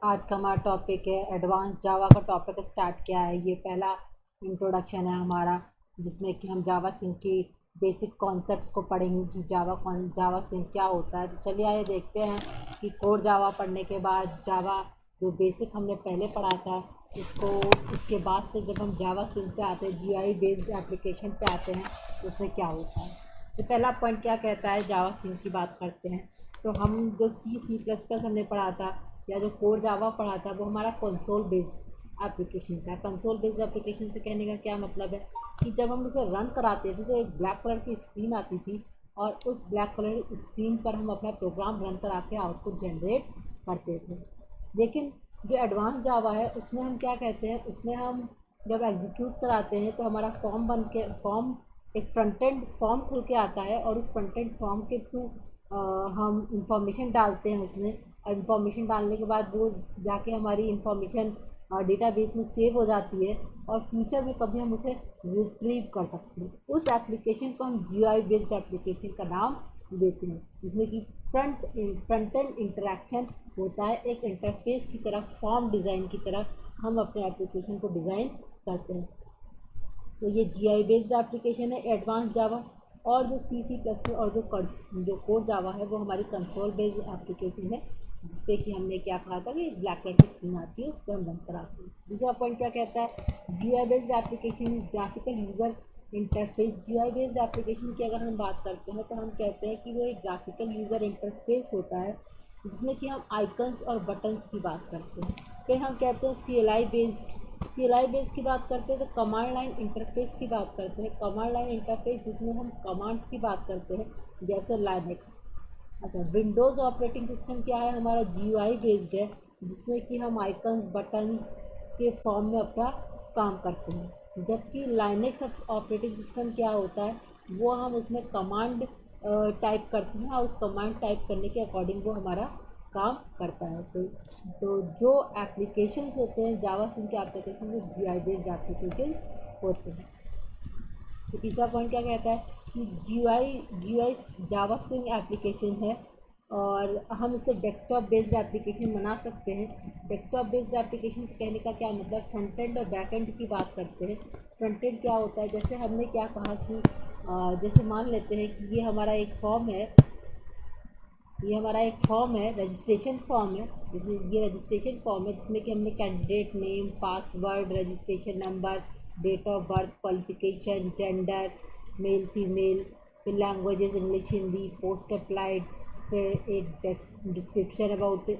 आज का हमारा टॉपिक है एडवांस जावा का टॉपिक स्टार्ट किया है। ये पहला इंट्रोडक्शन है हमारा, जिसमें कि हम जावा सिंह की बेसिक कॉन्सेप्ट्स को पढ़ेंगे कि जावा सिंह क्या होता है। तो चलिए आइए देखते हैं कि कोर जावा पढ़ने के बाद जावा जो बेसिक हमने पहले पढ़ा था उसको, उसके बाद से जब हम जावा सिंह पे आते हैं, जीआई बेस्ड एप्लीकेशन पे आते हैं, तो उसमें क्या होता है। तो पहला पॉइंट क्या कहता है, जावा सिंह की बात करते हैं। तो हम जो C++ हमने पढ़ा था या जो कोर जावा पढ़ा था वो हमारा कंसोल बेस्ड एप्लीकेशन था। कंसोल बेस्ड एप्लीकेशन से कहने का क्या मतलब है कि जब हम उसे रन कराते थे तो एक ब्लैक कलर की स्क्रीन आती थी और उस ब्लैक कलर स्क्रीन पर हम अपना प्रोग्राम रन करा के आउटपुट जनरेट करते थे। लेकिन जो एडवांस जावा है उसमें हम क्या कहते हैं, उसमें हम जब एग्जीक्यूट कराते हैं तो हमारा फॉर्म एक फ्रंट एंड फॉर्म खुल के आता है और उस फ्रंट एंड फॉर्म के थ्रू हम इंफॉर्मेशन डालते हैं उसमें, और इंफॉर्मेशन डालने के बाद वो जाके हमारी इंफॉर्मेशन डेटाबेस में सेव हो जाती है और फ्यूचर में कभी हम उसे रिट्रीव कर सकते हैं। तो उस एप्लीकेशन को हम जीयूआई बेस्ड एप्लीकेशन का नाम देते हैं, जिसमें कि फ्रंट एंड इंटरेक्शन होता है। एक इंटरफेस की तरह, फॉर्म डिज़ाइन की तरह हम अपने एप्लीकेशन को डिज़ाइन करते हैं। तो ये जीआई बेस्ड एप्लीकेशन है एडवांस जावा। और जो C++ और जो कोर जावा है वो हमारी कंसोल बेस्ड एप्लीकेशन है, जिसपे कि हमने क्या कहा था कि ब्लैक कलर की स्क्रीन आती है, उस पर हम रन कराते हैं। दूसरा पॉइंट क्या कहता है, GI based application graphical user interface. GI based application की अगर हम बात करते हैं तो हम कहते हैं कि वो एक ग्राफिकल यूज़र इंटरफेस होता है, जिसमें कि हम आइकन्स और बटन्स की बात करते हैं। फिर हम कहते हैं सी एल आई बेस की बात करते हैं तो कमांड लाइन इंटरफेस की बात करते हैं। कमांड लाइन इंटरफेस जिसमें हम कमांड्स की बात करते हैं, जैसे लाइनेक्स। अच्छा, विंडोज़ ऑपरेटिंग सिस्टम क्या है, हमारा जीयूआई बेस्ड है, जिसमें कि हम आइकन्स बटन्स के फॉर्म में अपना काम करते हैं। जबकि लाइनेक्स ऑपरेटिंग सिस्टम क्या होता है, वो हम उसमें कमांड टाइप करते हैं और उस कमांड टाइप करने के अकॉर्डिंग वो हमारा काम करता है। तो जो एप्लीकेशंस होते हैं जावा सिंह के एप्लीकेशन, वो जीआई बेस्ड एप्लीकेशंस होते हैं। तो तीसरा पॉइंट क्या कहता है कि जीयूआई जावा स्विंग एप्लीकेशन है और हम इसे डेस्कटॉप बेस्ड एप्लीकेशन बना सकते हैं। डेस्कटॉप बेस्ड एप्लीकेशन से कहने का क्या मतलब, फ्रंट एंड और बैक एंड की बात करते हैं। फ्रंट एंड क्या होता है, जैसे हमने क्या कहा कि जैसे मान लेते हैं कि ये हमारा एक फॉर्म है, रजिस्ट्रेशन फॉर्म है। जैसे ये रजिस्ट्रेशन फॉर्म है जिसमें कि हमने candidate name, password, registration number, date of birth, qualification, gender, male female, फिर languages English Hindi, post applied, फिर एक description about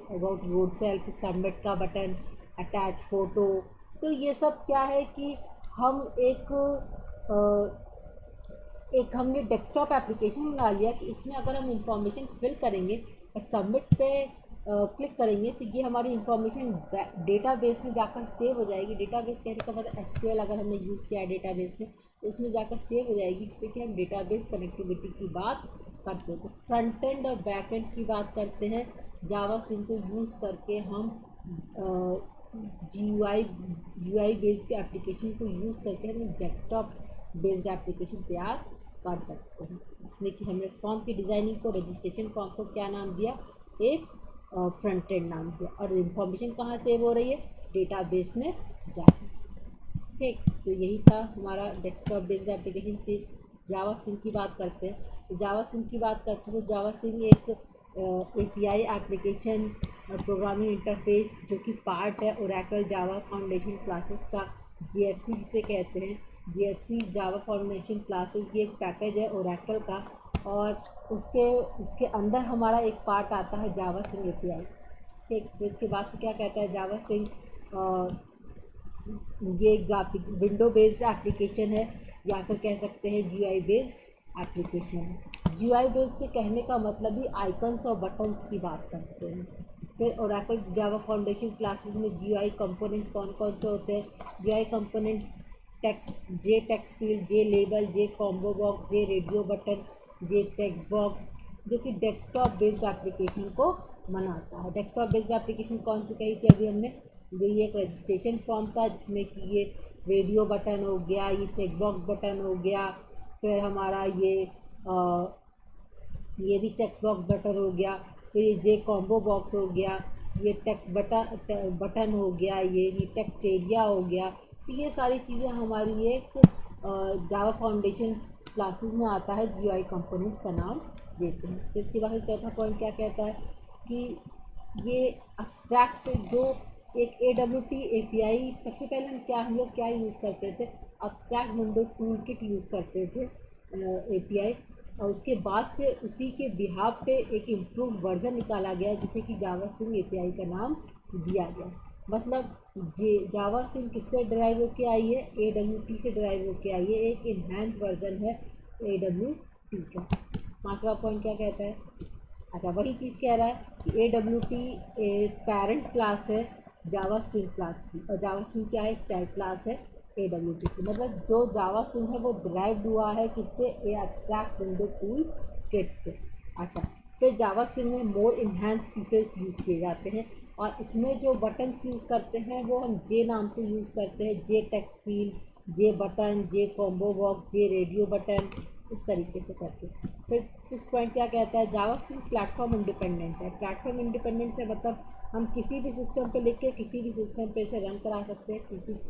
road self, submit का बटन, अटैच फ़ोटो। तो ये सब क्या है कि हम हमने डेस्कटॉप एप्लीकेशन बना लिया कि इसमें अगर हम इंफॉर्मेशन फिल करेंगे और सबमिट पे क्लिक करेंगे तो ये हमारी इंफॉर्मेशन डेटाबेस में जाकर सेव हो जाएगी। डेटाबेस कहने का मतलब एसक्यूएल अगर हमने यूज़ किया है डेटाबेस में तो उसमें जाकर सेव हो जाएगी, जिससे कि हम डेटाबेस कनेक्टिविटी की बात करते हैं। तो फ्रंट एंड और बैक एंड की बात करते हैं, जावा सिंह को यूज़ करके हम जी यू आई बेस्ड एप्लीकेशन को यूज़ करके हम डेस्कटॉप बेस्ड एप्लीकेशन तैयार कर सकते हैं। जिसमें कि हमने फॉर्म की डिज़ाइनिंग को, रजिस्ट्रेशन फॉर्म को क्या नाम दिया, एक फ्रंट एंड नाम दिया, और इंफॉर्मेशन कहाँ सेव हो रही है, डेटाबेस में जाकर। ठीक, तो यही था हमारा डेस्कटॉप बेस्ड एप्लीकेशन की। जावा सिंह की बात करते हैं तो जावा सिंह की बात करते हैं तो जावा सिंह एक एपीआई एप्लीकेशन और प्रोग्रामिंग इंटरफेस जो कि पार्ट है ओरेकल जावा फाउंडेशन क्लासेस का, जीएफसी जिसे कहते हैं। जीएफसी जावा फाउंडेशन क्लासेस ये एक पैकेज है ओरेकल का, और उसके उसके अंदर हमारा एक पार्ट आता है जावा सिंह एपीआई। ठीक, तो इसके बाद से क्या कहता है, जावा सिंह ये ग्राफिक विंडो बेस्ड एप्लीकेशन है, या फिर कह सकते हैं जीयूआई बेस्ड एप्लीकेशन है। जीयूआई बेस्ड से कहने का मतलब ही आइकन्स और बटन्स की बात करते हैं। फिर ओरेकल जावा फाउंडेशन क्लासेस में जीयूआई कंपोनेंट्स कौन कौन से होते हैं, जीयूआई कंपोनेंट टेक्स्ट फील्ड, जे लेबल, जे कॉम्बो बॉक्स, जे रेडियो बटन, जे चेक्स बॉक्स, जो कि डेस्कटॉप बेस्ड एप्लीकेशन को बनाता है। डेस्कटॉप बेस्ड एप्लीकेशन कौन सी कही थी अभी हमने, जो ये एक रजिस्ट्रेशन फॉर्म था जिसमें कि ये रेडियो बटन हो गया, ये चेकबॉक्स बटन हो गया, फिर हमारा ये भी चेकबॉक्स बटन हो गया, फिर ये जे कॉम्बो बॉक्स हो गया, ये टेक्स्ट बटन हो गया, ये टेक्स्ट एरिया हो गया। तो ये सारी चीज़ें हमारी एक जावा फाउंडेशन क्लासेस में आता है, जीयूआई कंपोनेंट्स का नाम देते हैं। फिर इसके बाद चौथा पॉइंट क्या कहता है कि ये एब्स्ट्रैक्ट जो एक AWT API, सबसे पहले हम लोग क्या यूज़ करते थे, abstract window tool kit use करते थे API, और उसके बाद से उसी के बिहाफ पे एक इम्प्रूव वर्जन निकाला गया जिसे कि जावा स्विंग API का नाम दिया गया। मतलब जावा स्विंग किससे ड्राइव होके आई है, AWT से ड्राइव होके आई है, एक इन्हांस वर्जन है AWT का। पांचवा पॉइंट क्या कहता है, अच्छा वही चीज़ कह रहा है कि AWT एक पेरेंट क्लास है जावा स्विंग क्लास की, और जावा स्विंग क्या है, एक चाइल्ड क्लास है AWT की। मतलब जो जावा स्विंग है वो ड्राइव्ड हुआ है किससे, एब्स्ट्रैक्ट विंडो टूल किट से। अच्छा, फिर जावा स्विंग में मोर इन्हांस फीचर्स यूज़ किए जाते हैं, और इसमें जो बटन्स यूज़ करते हैं वो हम जे नाम से यूज़ करते हैं, जे टेक्स्ट फील्ड, जे बटन, जे कॉम्बो बॉक्स, जे रेडियो बटन, इस तरीके से करके। फिर 6 पॉइंट क्या कहता है, जावा स्विंग प्लेटफॉर्म इंडिपेंडेंट है। प्लेटफॉर्म इंडिपेंडेंट से मतलब हम किसी भी सिस्टम पे लिख के किसी भी सिस्टम पे इसे रन करा सकते हैं,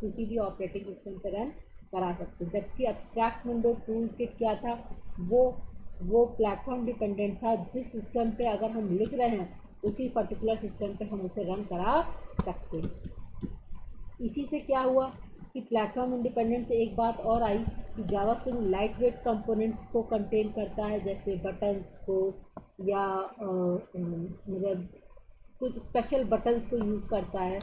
किसी भी ऑपरेटिंग सिस्टम पे रन करा सकते हैं। जबकि एब्स्ट्रैक्ट विंडो टूल किट क्या था, वो प्लेटफॉर्म डिपेंडेंट था, जिस सिस्टम पे अगर हम लिख रहे हैं उसी पर्टिकुलर सिस्टम पे हम उसे रन करा सकते हैं। इसी से क्या हुआ कि प्लेटफॉर्म इंडिपेंडेंट से एक बात और आई कि जावा स्विंग लाइट वेट कंपोनेंट्स को कंटेन करता है, जैसे बटन्स को, या मतलब कुछ स्पेशल बटन्स को यूज़ करता है,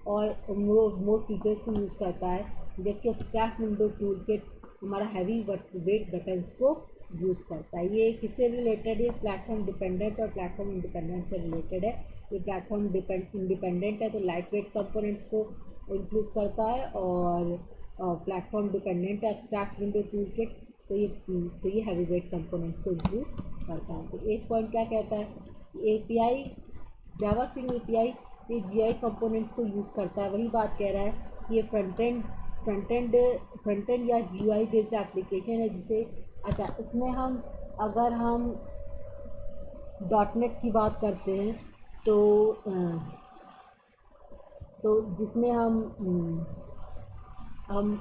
और मोर फीचर्स को यूज़ करता है। जबकि एब्स्ट्रैक्ट विंडो टूल किट हमारा हैवी वेट बटन्स को यूज़ करता है। ये किससे रिलेटेड है, प्लेटफॉर्म डिपेंडेंट और प्लेटफॉर्म इंडिपेंडेंट से रिलेटेड है। ये प्लेटफॉर्म इंडिपेंडेंट है तो लाइट वेट कंपोनेंट्स को इंक्लूड करता है, और प्लेटफॉर्म डिपेंडेंट है एब्स्ट्रैक्ट विंडो टूल किट, तो ये हैवी वेट कंपोनेंट्स को इंक्लूड करता है। तो एक पॉइंट क्या कहता है, API जावा स्विंग API ये GUI कंपोनेंट्स को यूज़ करता है। वही बात कह रहा है कि ये फ्रंट एंड या GUI बेस्ड एप्लीकेशन है, जिसे अच्छा इसमें हम अगर हम .NET की बात करते हैं तो जिसमें हम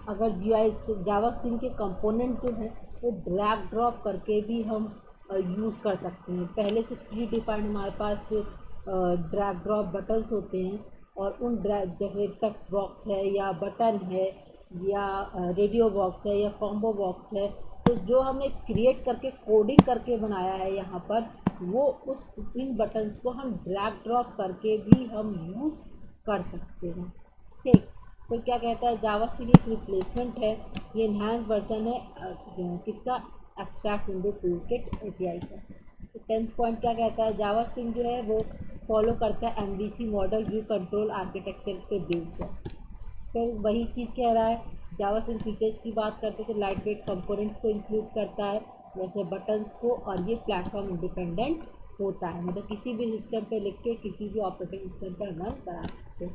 अगर जावा स्विंग के कंपोनेंट जो हैं वो ड्रैग ड्रॉप करके भी हम यूज़ कर सकते हैं। पहले से प्री डिफाइंड हमारे पास ड्रैग ड्रॉप बटन्स होते हैं, और उन जैसे टेक्स्ट बॉक्स है या बटन है या रेडियो बॉक्स है या कॉम्बो बॉक्स है, तो जो हमने क्रिएट करके कोडिंग करके बनाया है यहाँ पर, वो इन बटन्स को हम ड्रैग ड्रॉप करके भी हम यूज़ कर सकते हैं। ठीक, फिर क्या कहता है, जावा स्विंग एक रिप्लेसमेंट है, ये इन्हांस वर्जन है किसका, abstract window tool kit API का। तो 10th पॉइंट क्या कहता है, जावा स्विंग जो है वो फॉलो करता है MVC model view control architecture पे बेस्ड है। फिर वही चीज़ कह रहा है, जावा स्विंग फीचर्स की बात करते हैं तो लाइट वेट कंपोनेंट्स को इंक्लूड करता है, जैसे बटन्स को, और ये प्लेटफॉर्म इंडिपेंडेंट होता है, मतलब किसी भी सिस्टम पे लिख के किसी भी ऑपरेटिंग सिस्टम पर रन करा सकते हैं।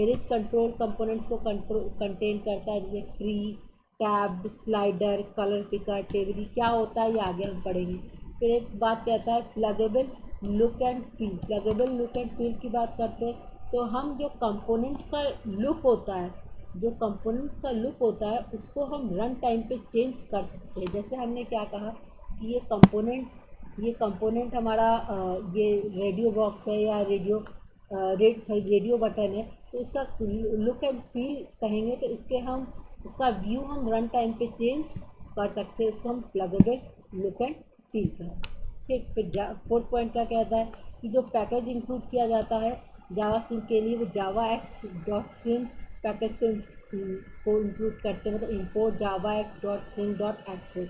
रिच कंट्रोल कंपोनेंट्स को कंटेन करता है, जैसे tree, tab, slider, colour picker, table, क्या होता है ये आगे हम पढ़ेंगे। फिर एक बात कहता है pluggable look and feel. Pluggable look and feel की बात करते हैं तो हम जो कंपोनेंट्स का लुक होता है उसको हम रन टाइम पे चेंज कर सकते हैं। जैसे हमने क्या कहा कि ये कंपोनेंट हमारा ये रेडियो बॉक्स है या रेडियो बटन है, तो इसका लुक एंड फील कहेंगे तो इसका व्यू हम रन टाइम पे चेंज कर सकते हैं, इसको हम प्लगेबल लुक एंड फील कहें। ठीक, फिर 4th पॉइंट क्या कहता है कि जो पैकेज इंक्लूड किया जाता है जावा स्विंग के लिए, वो javax.swing पैकेज को इंक्लूड करते हैं, मतलब import javax.swing.sh।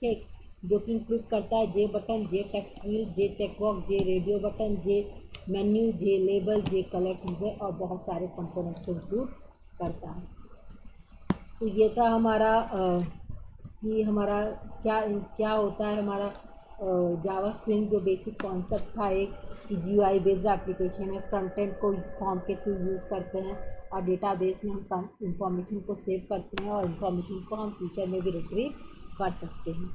ठीक, जो कि इंक्लूड करता है जे बटन, जे टेक्स्ट फील्ड, जे चेकबॉक्स, जे रेडियो बटन, जे मेन्यू, जे लेबल, जे कलर चीज़ें, और बहुत सारे कंपोनेंट्स को इंक्लूड करता है। तो ये था हमारा कि हमारा क्या क्या होता है हमारा जावा स्विंग, जो बेसिक कॉन्सेप्ट था एक कि GUI बेस्ड एप्लीकेशन है, फ्रंट एंड को फॉर्म के थ्रू यूज़ करते हैं, और डेटाबेस में हम इंफॉर्मेशन को सेव करते हैं, और इंफॉर्मेशन को हम फ्यूचर में भी रिट्रीव कर सकते हैं।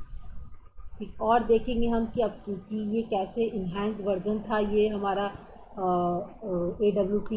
ठीक, और देखेंगे हम कि ये कैसे इन्हांस वर्जन था ये हमारा AWT